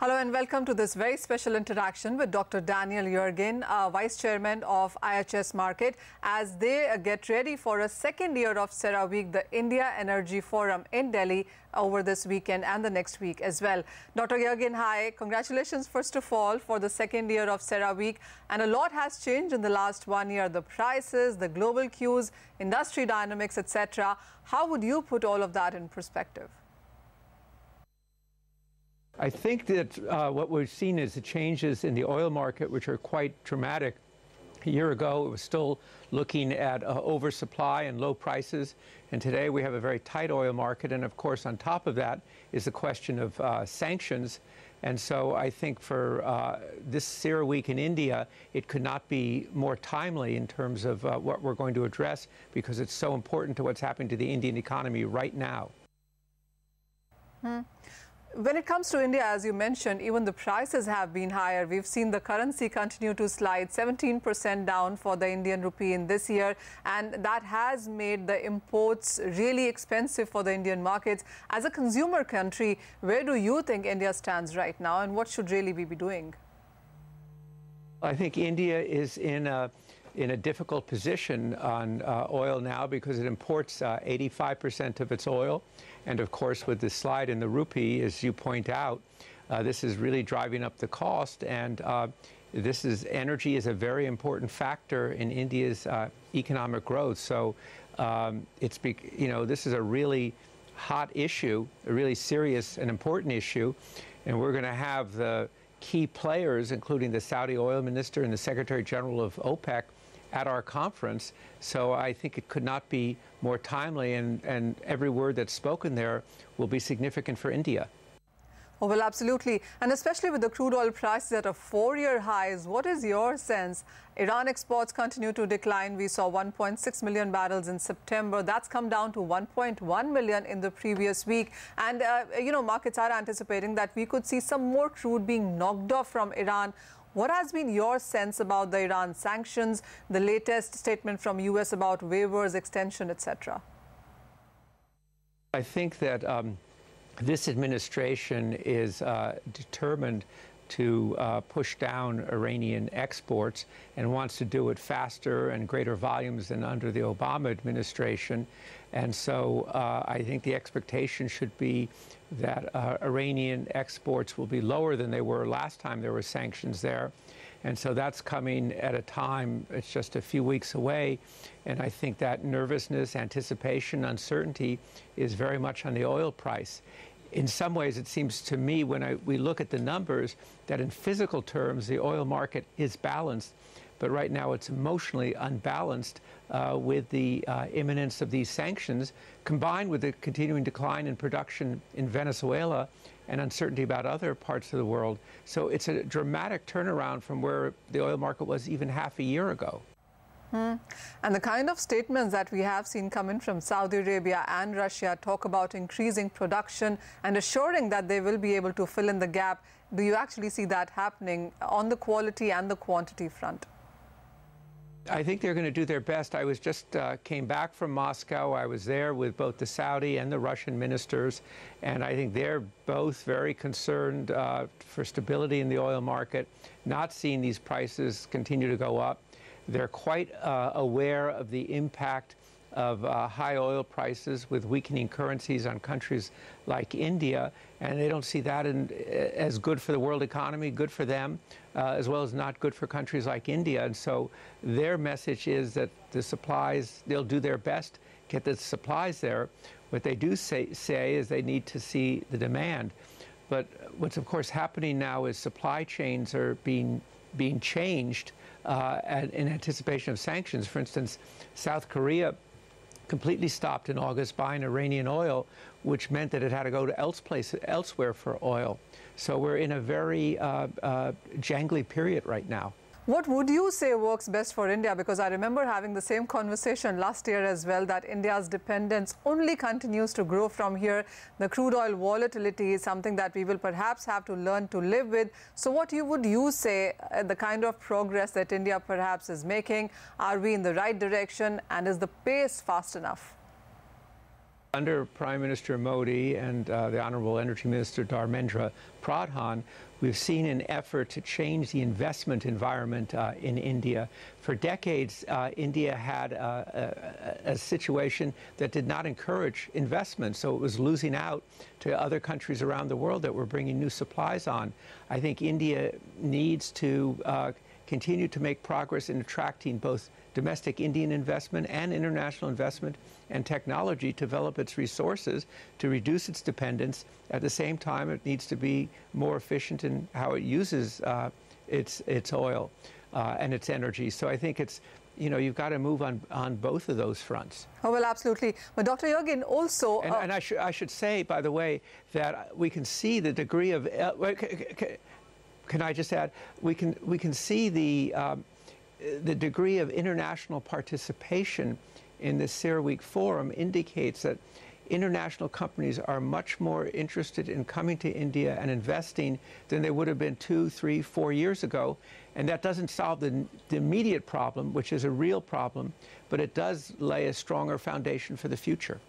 Hello and welcome to this very special interaction with Dr. Daniel Yergin, Vice Chairman of IHS Market, as they get ready for a second year of CERAWeek, the India Energy Forum in Delhi over this weekend and the next week as well. Dr. Yergin, hi. Congratulations, first of all, for the second year of CERAWeek. And a lot has changed in the last 1 year. The prices, the global cues, industry dynamics, etc. How would you put all of that in perspective? I think that what we've seen is the changes in the oil market, which are quite dramatic. A year ago, it was still looking at oversupply and low prices, and today we have a very tight oil market. And of course, on top of that is the question of sanctions. And so I think for this CERAWeek in India, it could not be more timely in terms of what we're going to address, because it's so important to what's happening to the Indian economy right now. When it comes to India, as you mentioned, even the prices have been higher. We've seen the currency continue to slide 17% down for the Indian rupee in this year, and that has made the imports really expensive for the Indian markets. As a consumer country, where do you think India stands right now, and what should really we be doing? I think India is in a difficult position on oil now, because it imports 85% of its oil. And of course, with the slide in the rupee, as you point out, this is really driving up the cost. And energy is a very important factor in India's economic growth. So this is a really hot issue, a really serious and important issue. And we're going to have the key players, including the Saudi oil minister and the Secretary General of OPEC, at our conference. So I think it could not be more timely, and every word that's spoken there will be significant for India. Oh, well, absolutely. And especially with the crude oil prices at a 4-year highs, what is your sense? Iran exports continue to decline. We saw 1.6 million barrels in September. That's come down to 1.1 million in the previous week. And, markets are anticipating that we could see some more crude being knocked off from Iran. What has been your sense about the Iran sanctions, the latest statement from U.S. about waivers, extension, etc.? I think that this administration is determined to push down Iranian exports and wants to do it faster and greater volumes than under the Obama administration. And so I think the expectation should be that Iranian exports will be lower than they were last time there were sanctions there. And so that's coming at a time, it's just a few weeks away. And I think that nervousness, anticipation, uncertainty is very much on the oil price. In some ways, it seems to me, when we look at the numbers, that in physical terms, the oil market is balanced. But right now, it's emotionally unbalanced with the imminence of these sanctions, combined with the continuing decline in production in Venezuela and uncertainty about other parts of the world. So it's a dramatic turnaround from where the oil market was even half a year ago. And the kind of statements that we have seen coming from Saudi Arabia and Russia talk about increasing production and assuring that they will be able to fill in the gap. Do you actually see that happening on the quality and the quantity front? I think they're going to do their best. I was just came back from Moscow. I was there with both the Saudi and the Russian ministers, and I think they're both very concerned for stability in the oil market, not seeing these prices continue to go up. They're quite aware of the impact of high oil prices with weakening currencies on countries like India, and they don't see that as good for the world economy, good for them, as well as not good for countries like India. And so their message is that the supplies, they'll do their best, get the supplies there. What they do say is they need to see the demand. But what's of course happening now is supply chains are being changed in anticipation of sanctions. For instance, South Korea completely stopped in August buying Iranian oil, which meant that it had to go to elsewhere for oil. So we're in a very jangly period right now. What would you say works best for India? Because I remember having the same conversation last year as well, that India's dependence only continues to grow from here. The crude oil volatility is something that we will perhaps have to learn to live with. So what would you say the kind of progress that India perhaps is making? Are we in the right direction, and is the pace fast enough? Under Prime Minister Modi and the Honorable Energy Minister Dharmendra Pradhan, We've seen an effort to change the investment environment in India. For decades, India had a situation that did not encourage investment, so it was losing out to other countries around the world that were bringing new supplies on. I think India needs to continue to make progress in attracting both domestic Indian investment and international investment and technology to develop its resources to reduce its dependence. At the same time, it needs to be more efficient in how it uses its oil and its energy. So I think it's, you know, you've got to move on both of those fronts. Oh, well, absolutely. But Dr. Yergin, also... And I should say, by the way, that we can see the degree of... can I just add? We can see the degree of international participation in this CERAWeek forum indicates that international companies are much more interested in coming to India and investing than they would have been 2, 3, 4 years ago. And that doesn't solve the immediate problem, which is a real problem, but it does lay a stronger foundation for the future.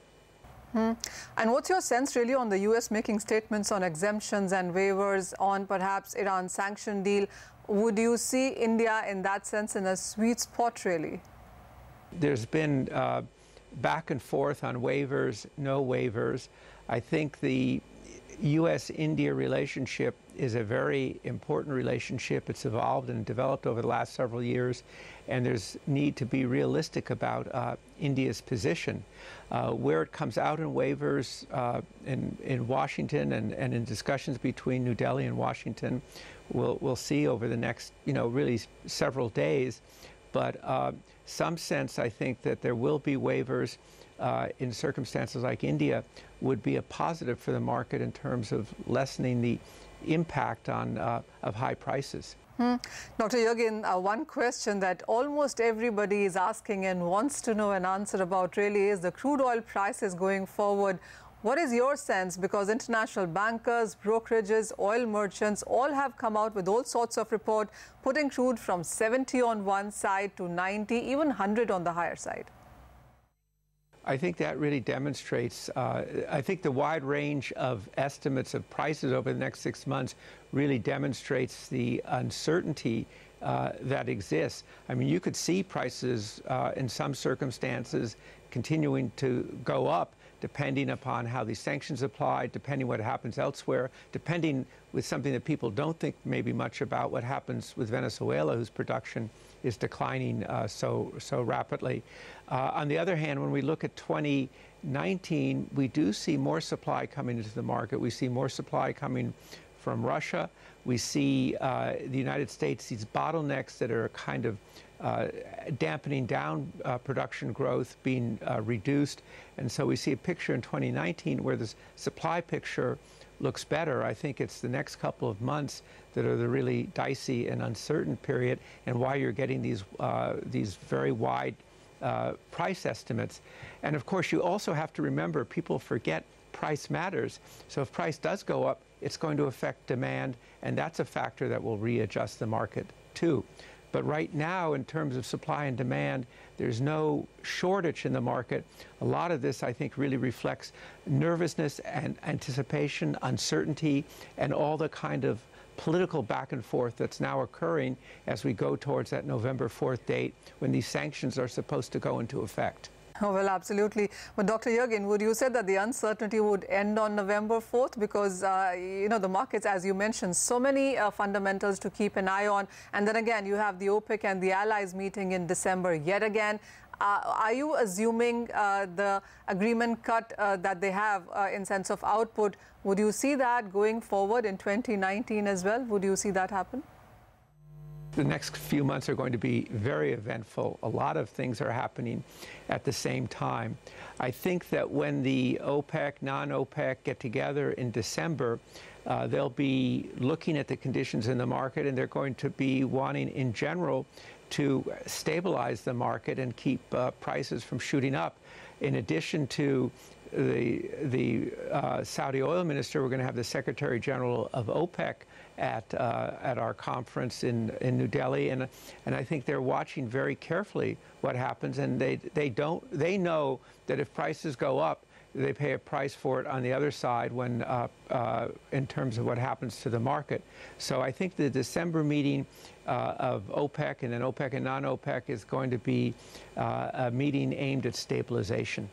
And what's your sense really on the U.S. making statements on exemptions and waivers on perhaps Iran's sanction deal? Would you see India in that sense in a sweet spot really? There's been back and forth on waivers, no waivers. I think the U.S.-India relationship is a very important relationship. It's evolved and developed over the last several years, and there's need to be realistic about India's position. Where it comes out in waivers in Washington and in discussions between New Delhi and Washington, we'll see over the next, really several days. But some sense, I think, that there will be waivers in circumstances like India would be a positive for the market in terms of lessening the impact of high prices. Dr. Yergin, one question that almost everybody is asking and wants to know an answer about really is the crude oil prices going forward. What is your sense? Because international bankers, brokerages, oil merchants all have come out with all sorts of report, putting crude from 70 on one side to 90, even 100 on the higher side. I think that really demonstrates, I think the wide range of estimates of prices over the next 6 months really demonstrates the uncertainty that exists. I mean, you could see prices in some circumstances continuing to go up depending upon how these sanctions apply, depending what happens elsewhere, depending with something that people don't think maybe much about, what happens with Venezuela, whose production is declining so rapidly. On the other hand, when we look at 2019, we do see more supply coming into the market. We see more supply coming from Russia. We see the United States, these bottlenecks that are kind of dampening down production growth being reduced. And so we see a picture in 2019 where the supply picture looks better. I think it's the next couple of months that are the really dicey and uncertain period, and why you're getting these very wide price estimates. And of course, you also have to remember, people forget price matters. So if price does go up, it's going to affect demand, and that's a factor that will readjust the market too. But right now, in terms of supply and demand, there's no shortage in the market. A lot of this, I think, really reflects nervousness and anticipation, uncertainty, and all the kind of political back and forth that's now occurring as we go towards that November 4th date when these sanctions are supposed to go into effect. Oh, well, absolutely. But Dr. Yergin, would you say that the uncertainty would end on November 4th? Because, the markets, as you mentioned, so many fundamentals to keep an eye on. And then again, you have the OPEC and the allies meeting in December yet again. Are you assuming the agreement cut that they have in sense of output, would you see that going forward in 2019 as well? Would you see that happen? The next few months are going to be very eventful. A lot of things are happening at the same time. I think that when the OPEC, non-OPEC get together in December, they'll be looking at the conditions in the market, and they're going to be wanting, in general, to stabilize the market and keep prices from shooting up. In addition to the Saudi oil minister, we're going to have the Secretary General of OPEC at our conference in New Delhi, and I think they're watching very carefully what happens, and they know that if prices go up, they pay a price for it on the other side when, in terms of what happens to the market. So I think the December meeting of OPEC and then OPEC and non-OPEC is going to be a meeting aimed at stabilization.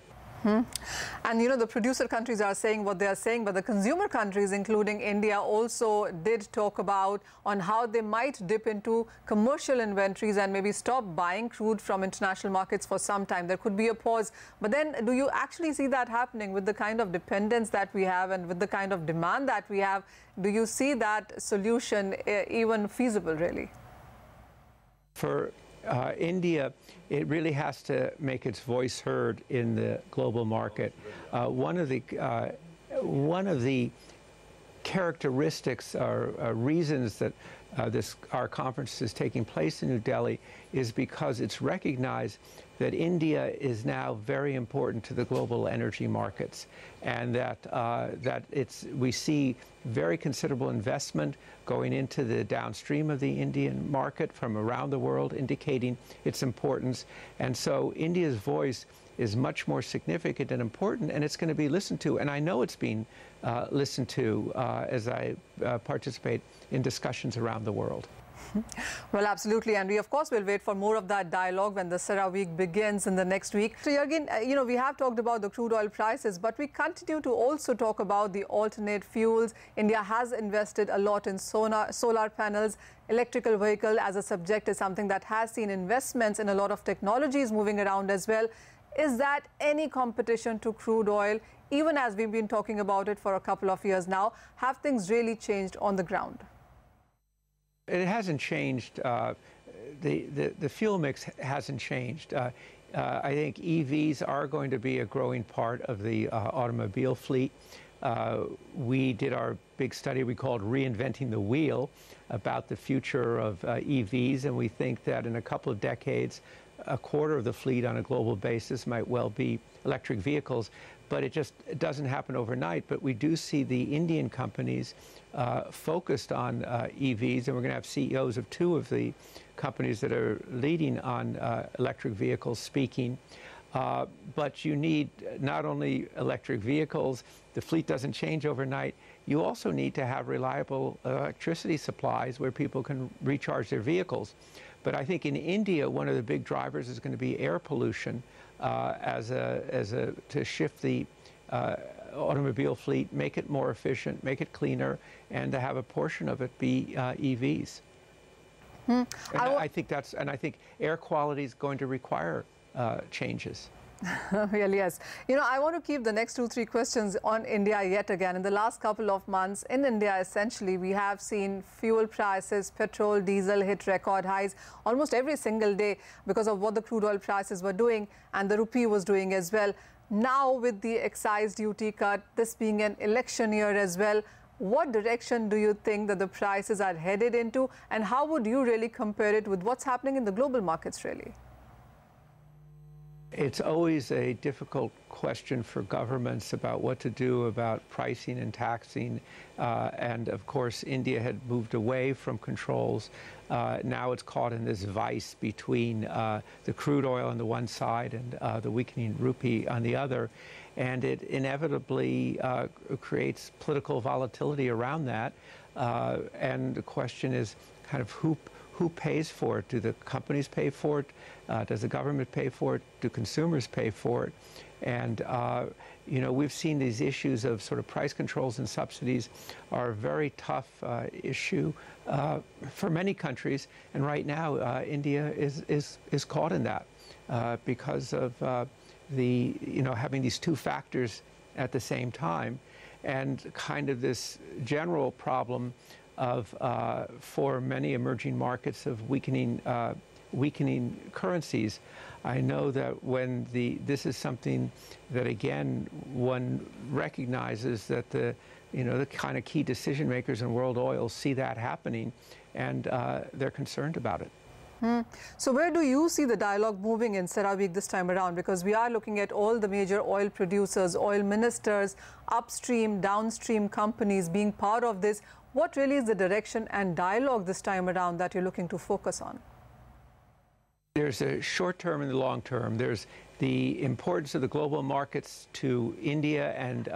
And you know, the producer countries are saying what they are saying, but the consumer countries, including India, also did talk about on how they might dip into commercial inventories and maybe stop buying crude from international markets for some time. There could be a pause. But then do you actually see that happening with the kind of dependence that we have and with the kind of demand that we have? Do you see that solution even feasible, really? For India, it really has to make its voice heard in the global market. One of the characteristics or reasons that our conference is taking place in New Delhi is because it's recognized that India is now very important to the global energy markets, and that we see very considerable investment going into the downstream of the Indian market from around the world, indicating its importance. And so India's voice is much more significant and important, and it's going to be listened to. And I know it's being listened to as I participate in discussions around the world. Well, absolutely. And we, of course, will wait for more of that dialogue when the CERA week begins in the next week. So, Yergin, you know, we have talked about the crude oil prices, but we continue to also talk about the alternate fuels. India has invested a lot in solar panels. Electrical vehicle as a subject is something that has seen investments in a lot of technologies moving around as well. Is that any competition to crude oil, even as we've been talking about it for a couple of years now? Have things really changed on the ground? It hasn't changed. The fuel mix hasn't changed. I think EVs are going to be a growing part of the automobile fleet. We did our big study we called Reinventing the Wheel about the future of EVs, and we think that in a couple of decades, a quarter of the fleet on a global basis might well be electric vehicles. But it doesn't happen overnight. But we do see the Indian companies focused on EVs, and we're going to have CEOs of two of the companies that are leading on electric vehicles speaking. But you need not only electric vehicles, the fleet doesn't change overnight. You also need to have reliable electricity supplies where people can recharge their vehicles. But I think in India, one of the big drivers is going to be air pollution to shift the automobile fleet, make it more efficient, make it cleaner, and to have a portion of it be EVs. I think air quality is going to require changes. Really, yes. You know, I want to keep the next 2-3 questions on India yet again. In the last couple of months in India, essentially, we have seen fuel prices, petrol, diesel hit record highs almost every single day because of what the crude oil prices were doing and the rupee was doing as well. Now, with the excise duty cut, this being an election year as well, what direction do you think that the prices are headed into, and how would you really compare it with what's happening in the global markets, really? It's always a difficult question for governments about what to do about pricing and taxing. And of course, India had moved away from controls. Now it's caught in this vice between the crude oil on the one side and the weakening rupee on the other. And it inevitably creates political volatility around that. And the question is kind of who pays for it? Do the companies pay for it? Does the government pay for it? Do consumers pay for it? And, you know, we've seen these issues of sort of price controls and subsidies are a very tough issue for many countries. And right now, India is caught in that because of having these two factors at the same time, and kind of this general problem of for many emerging markets of weakening currencies. I know that when this is something that again one recognizes that the kind of key decision makers in world oil see that happening, and they're concerned about it. So where do you see the dialogue moving in CERA week this time around? Because we are looking at all the major oil producers, oil ministers, upstream, downstream companies being part of this. What really is the direction and dialogue this time around that you're looking to focus on? There's a short term and the long term. There's the importance of the global markets to India and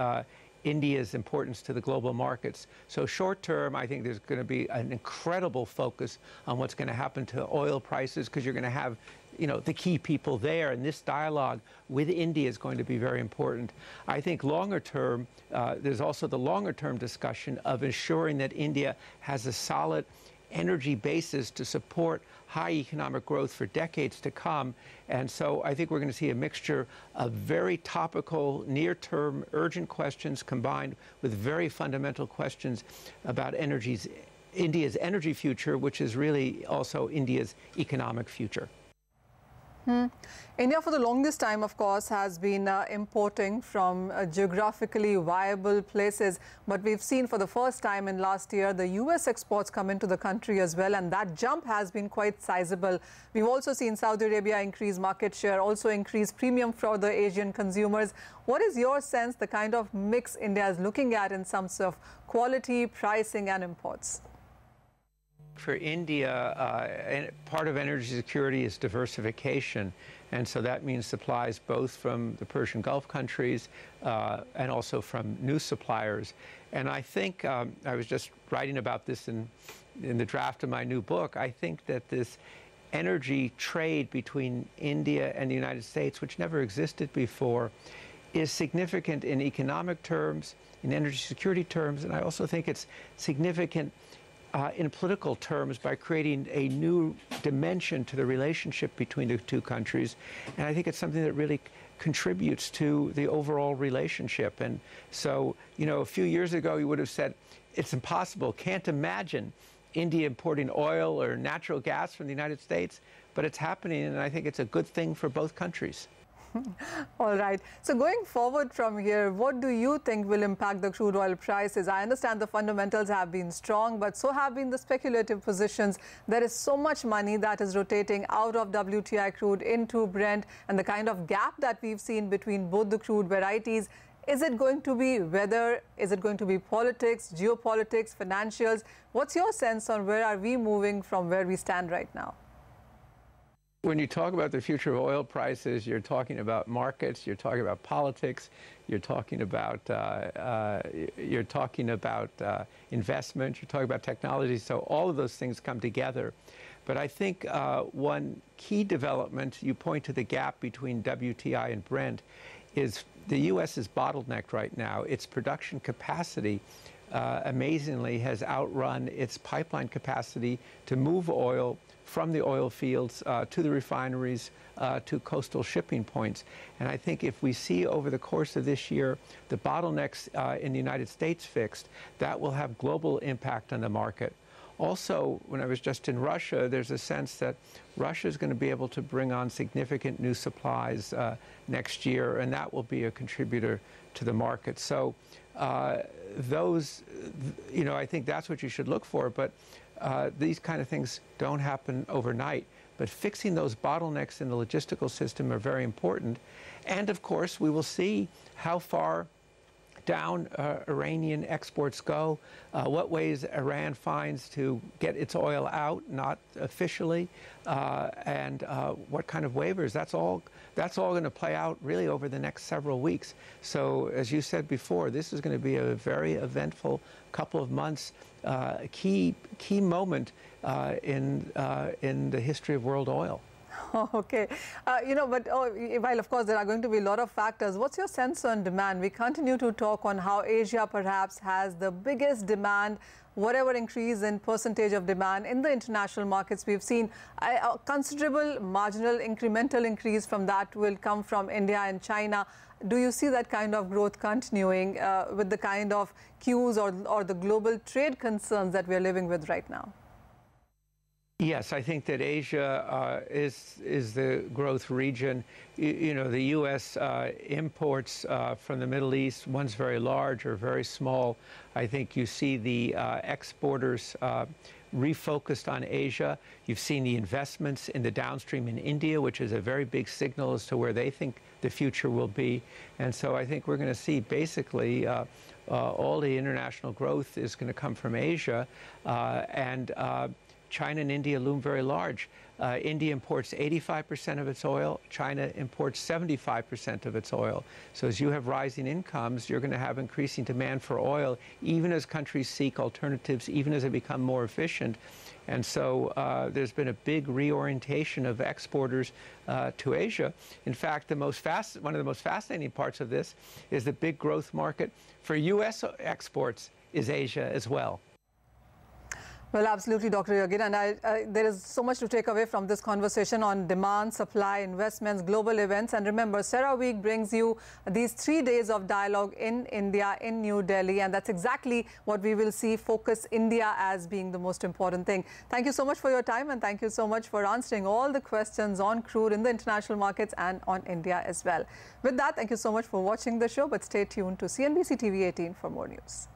India's importance to the global markets. So short term, I think there's going to be an incredible focus on what's going to happen to oil prices, because you're going to have, you know, the key people there, and this dialogue with India is going to be very important. I think longer term, there's also the longer term discussion of ensuring that India has a solid energy basis to support high economic growth for decades to come. And so I think we're going to see a mixture of very topical, near-term, urgent questions combined with very fundamental questions about India's energy future, which is really also India's economic future. India, for the longest time, of course, has been importing from geographically viable places. But we've seen for the first time in last year, the U.S. exports come into the country as well. And that jump has been quite sizable. We've also seen Saudi Arabia increase market share, also increase premium for the Asian consumers. What is your sense, the kind of mix India is looking at in terms of quality, pricing and imports? For India, part of energy security is diversification, and so that means supplies both from the Persian Gulf countries and also from new suppliers. And I think, I was just writing about this in the draft of my new book, I think that this energy trade between India and the United States, which never existed before, is significant in economic terms, in energy security terms, and I also think it's significant in political terms by creating a new dimension to the relationship between the two countries. And I think it's something that really contributes to the overall relationship. And so, you know, a few years ago, you would have said, it's impossible, can't imagine India importing oil or natural gas from the United States, but it's happening, and I think it's a good thing for both countries. All right. So going forward from here, what do you think will impact the crude oil prices? I understand the fundamentals have been strong, but so have been the speculative positions. There is so much money that is rotating out of WTI crude into Brent, and the kind of gap that we've seen between both the crude varieties. Is it going to be weather? Is it going to be politics, geopolitics, financials? What's your sense on where are we moving from where we stand right now? When you talk about the future of oil prices, you're talking about markets, you're talking about politics, you're talking about investment, you're talking about technology. So all of those things come together. But I think one key development, you point to the gap between WTI and Brent, is the U.S. is bottlenecked right now. Its production capacity amazingly has outrun its pipeline capacity to move oil from the oil fields to the refineries to coastal shipping points. And I think if we see over the course of this year the bottlenecks in the United States fixed, that will have global impact on the market. Also, when I was just in Russia, there's a sense that Russia is going to be able to bring on significant new supplies next year, and that will be a contributor to the market. So those, you know, I think that's what you should look for. But these kind of things don't happen overnight. But fixing those bottlenecks in the logistical system are very important. And of course, we will see how far down Iranian exports go, what ways Iran finds to get its oil out, not officially, and what kind of waivers. That's all going to play out really over the next several weeks. So as you said before, this is going to be a very eventful couple of months, a key moment in the history of world oil. Okay. You know, but while of course there are going to be a lot of factors, what's your sense on demand? We continue to talk on how Asia perhaps has the biggest demand, whatever increase in percentage of demand in the international markets. We've seen a considerable marginal incremental increase from that will come from India and China. Do you see that kind of growth continuing with the kind of cues or the global trade concerns that we're living with right now? Yes, I think that Asia is the growth region. You know, the U.S. imports from the Middle East, one's very large or very small. I think you see the exporters refocused on Asia. You've seen the investments in the downstream in India, which is a very big signal as to where they think the future will be. And so I think we're going to see basically all the international growth is going to come from Asia. China and India loom very large. India imports 85% of its oil. China imports 75% of its oil. So as you have rising incomes, you're going to have increasing demand for oil, even as countries seek alternatives, even as they become more efficient. And so there's been a big reorientation of exporters to Asia. In fact, one of the most fascinating parts of this is the big growth market for U.S. exports is Asia as well. Well, absolutely, Dr. Yergin, and there is so much to take away from this conversation on demand, supply, investments, global events. And remember, CERAWeek brings you these 3 days of dialogue in India, in New Delhi, and that's exactly what we will see, focus India as being the most important thing. Thank you so much for your time, and thank you so much for answering all the questions on crude in the international markets and on India as well. With that, thank you so much for watching the show, but stay tuned to CNBC TV18 for more news.